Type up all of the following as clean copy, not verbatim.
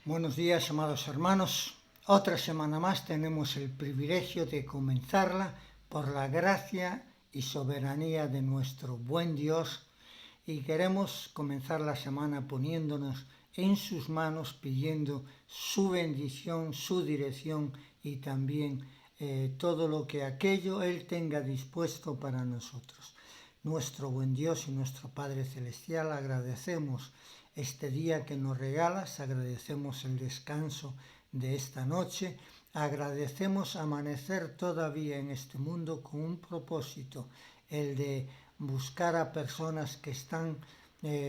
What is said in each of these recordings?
Buenos días, amados hermanos. Otra semana más tenemos el privilegio de comenzarla por la gracia y soberanía de nuestro buen Dios, y queremos comenzar la semana poniéndonos en sus manos, pidiendo su bendición, su dirección y también todo lo que aquello Él tenga dispuesto para nosotros. Nuestro buen Dios y nuestro Padre Celestial, agradecemos este día que nos regalas, agradecemos el descanso de esta noche, agradecemos amanecer todavía en este mundo con un propósito, el de buscar a personas que están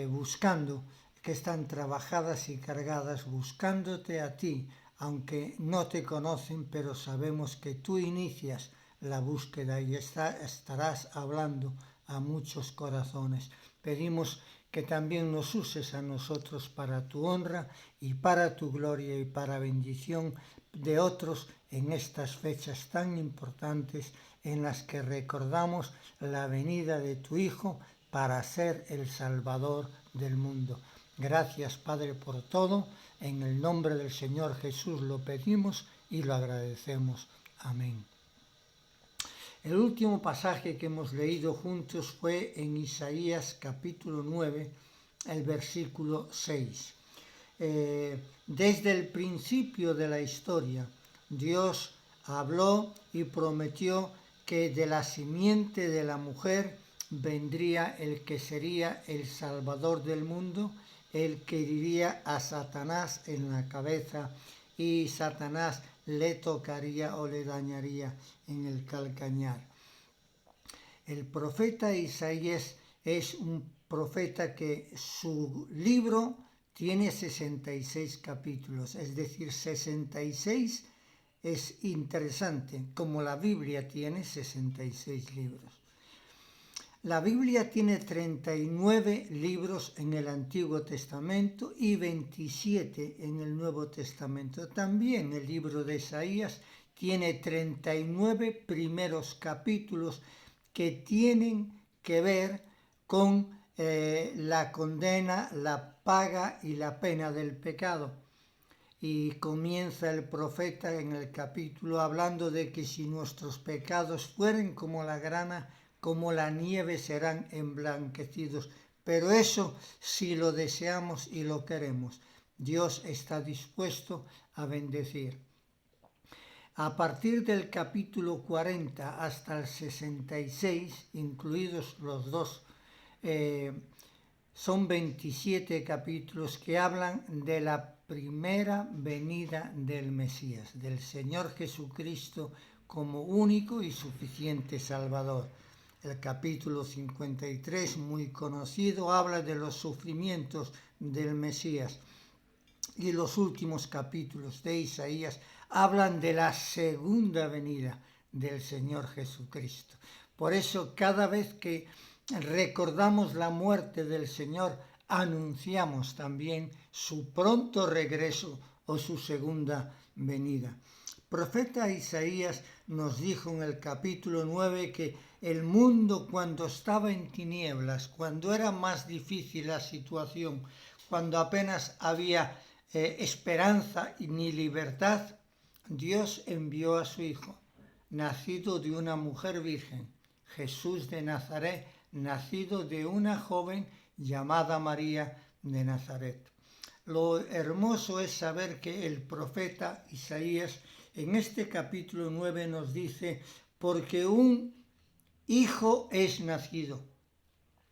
buscando, que están trabajadas y cargadas, buscándote a ti, aunque no te conocen, pero sabemos que tú inicias la búsqueda y estarás hablando a muchos corazones. Pedimos que también nos uses a nosotros para tu honra y para tu gloria y para bendición de otros en estas fechas tan importantes en las que recordamos la venida de tu Hijo para ser el Salvador del mundo. Gracias, Padre, por todo. En el nombre del Señor Jesús lo pedimos y lo agradecemos. Amén. El último pasaje que hemos leído juntos fue en Isaías capítulo 9, el versículo 6. Desde el principio de la historia, Dios habló y prometió que de la simiente de la mujer vendría el que sería el Salvador del mundo, el que heriría a Satanás en la cabeza y Satanás le tocaría o le dañaría en el calcañar. El profeta Isaías es un profeta que su libro tiene 66 capítulos, es decir, 66 es interesante, como la Biblia tiene 66 libros. La Biblia tiene 39 libros en el Antiguo Testamento y 27 en el Nuevo Testamento. También el libro de Isaías tiene 39 primeros capítulos que tienen que ver con la condena, la paga y la pena del pecado. Y comienza el profeta en el capítulo hablando de que si nuestros pecados fueren como la grana, como la nieve serán emblanquecidos. Pero eso, si lo deseamos y lo queremos, Dios está dispuesto a bendecir. A partir del capítulo 40 hasta el 66, incluidos los dos, son 27 capítulos que hablan de la primera venida del Mesías, del Señor Jesucristo como único y suficiente Salvador. El capítulo 53, muy conocido, habla de los sufrimientos del Mesías. Y los últimos capítulos de Isaías hablan de la segunda venida del Señor Jesucristo. Por eso, cada vez que recordamos la muerte del Señor, anunciamos también su pronto regreso o su segunda venida. Profeta Isaías nos dijo en el capítulo 9 que el mundo, cuando estaba en tinieblas, cuando era más difícil la situación, cuando apenas había esperanza ni libertad, Dios envió a su Hijo, nacido de una mujer virgen, Jesús de Nazaret, nacido de una joven llamada María de Nazaret. Lo hermoso es saber que el profeta Isaías en este capítulo 9 nos dice, porque un hijo es nacido,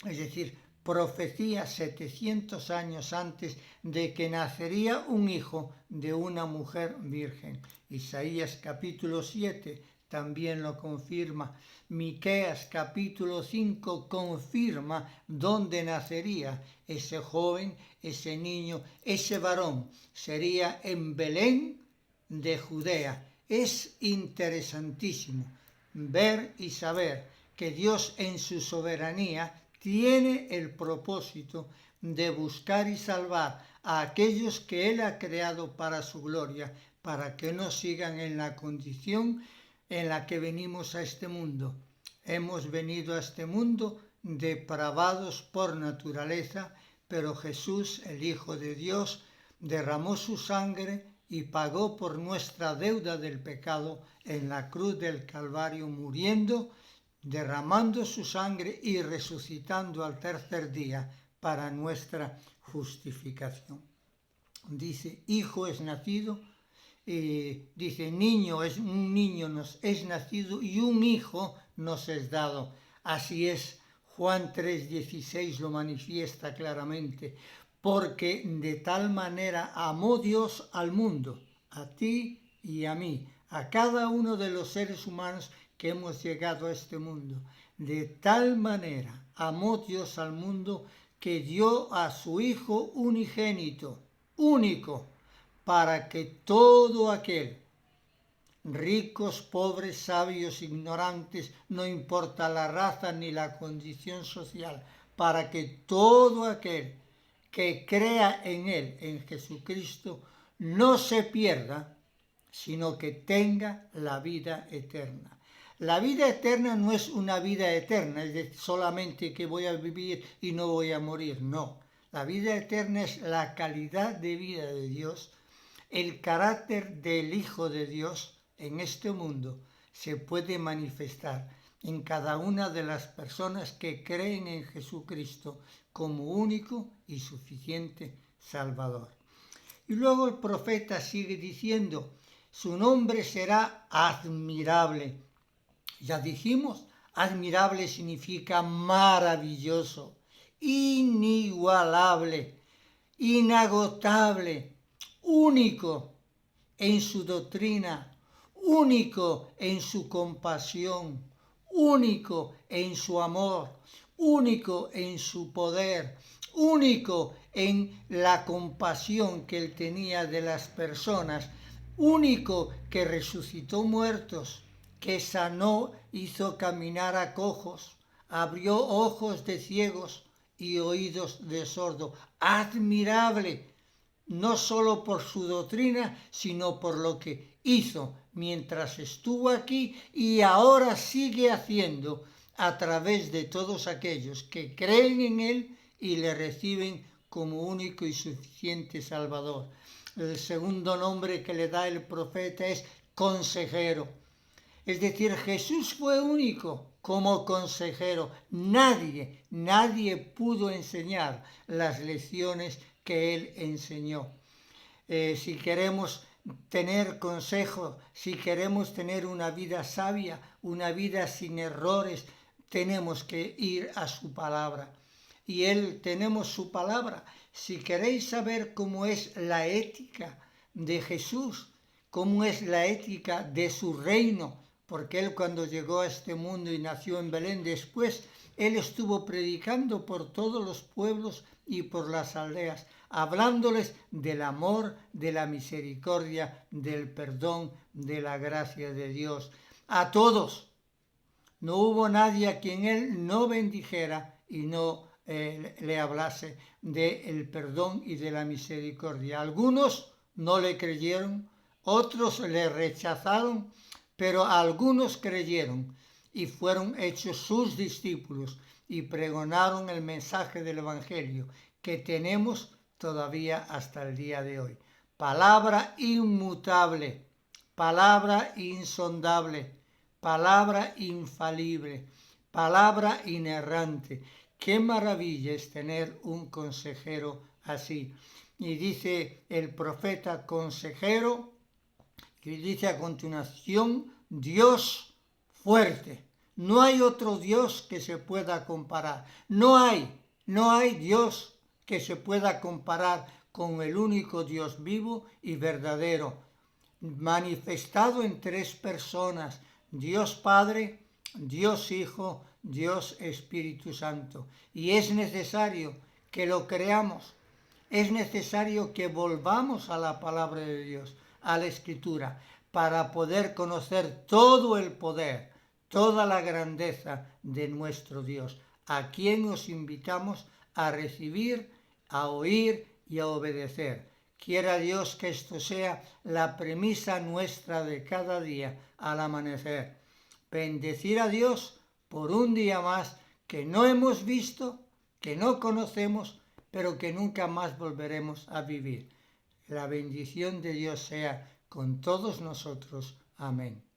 es decir, profecía 700 años antes de que nacería un hijo de una mujer virgen. Isaías capítulo 7 también lo confirma. Miqueas capítulo 5 confirma dónde nacería ese joven, ese niño, ese varón. Sería en Belén de Judea. Es interesantísimo ver y saber que Dios en su soberanía tiene el propósito de buscar y salvar a aquellos que Él ha creado para su gloria, para que no sigan en la condición en la que venimos a este mundo. Hemos venido a este mundo depravados por naturaleza, pero Jesús, el Hijo de Dios, derramó su sangre y pagó por nuestra deuda del pecado en la cruz del Calvario, muriendo, derramando su sangre y resucitando al tercer día para nuestra justificación. Dice, hijo es nacido, dice, un niño nos es nacido y un hijo nos es dado. Así es, Juan 3:16 lo manifiesta claramente, porque de tal manera amó Dios al mundo, a ti y a mí, a cada uno de los seres humanos que hemos llegado a este mundo. De tal manera amó Dios al mundo que dio a su Hijo unigénito, único, para que todo aquel, ricos, pobres, sabios, ignorantes, no importa la raza ni la condición social, para que todo aquel que crea en Él, en Jesucristo, no se pierda, sino que tenga la vida eterna. La vida eterna no es una vida eterna, es decir, solamente que voy a vivir y no voy a morir, no. La vida eterna es la calidad de vida de Dios, el carácter del Hijo de Dios en este mundo se puede manifestar en cada una de las personas que creen en Jesucristo como único y suficiente Salvador. Y luego el profeta sigue diciendo, su nombre será admirable. Ya dijimos, admirable significa maravilloso, inigualable, inagotable, único en su doctrina, único en su compasión, único en su amor, único en su poder, único en la compasión que él tenía de las personas, único que resucitó muertos, que sanó, hizo caminar a cojos, abrió ojos de ciegos y oídos de sordo. Admirable, no solo por su doctrina, sino por lo que hizo mientras estuvo aquí y ahora sigue haciendo a través de todos aquellos que creen en Él y le reciben como único y suficiente Salvador. El segundo nombre que le da el profeta es consejero. Es decir, Jesús fue único como consejero. Nadie pudo enseñar las lecciones que él enseñó. Si queremos tener consejo, si queremos tener una vida sabia, una vida sin errores, tenemos que ir a su palabra. Y tenemos su palabra. Si queréis saber cómo es la ética de Jesús, cómo es la ética de su reino, porque él cuando llegó a este mundo y nació en Belén, después él estuvo predicando por todos los pueblos y por las aldeas, hablándoles del amor, de la misericordia, del perdón, de la gracia de Dios. A todos. No hubo nadie a quien él no bendijera y no le hablase del perdón y de la misericordia. Algunos no le creyeron, otros le rechazaron, pero algunos creyeron y fueron hechos sus discípulos y pregonaron el mensaje del Evangelio que tenemos todavía hasta el día de hoy. Palabra inmutable, palabra insondable, palabra infalible, palabra inerrante. Qué maravilla es tener un consejero así. Y dice el profeta consejero, y dice a continuación, Dios fuerte. No hay otro Dios que se pueda comparar. No hay Dios que se pueda comparar con el único Dios vivo y verdadero, manifestado en tres personas, Dios Padre, Dios Hijo, Dios Espíritu Santo. Y es necesario que lo creamos, es necesario que volvamos a la palabra de Dios, a la Escritura, para poder conocer todo el poder, toda la grandeza de nuestro Dios, a quien nos invitamos a recibir, a oír y a obedecer. Quiera Dios que esto sea la premisa nuestra de cada día al amanecer. Bendecir a Dios por un día más que no hemos visto, que no conocemos, pero que nunca más volveremos a vivir. La bendición de Dios sea con todos nosotros. Amén.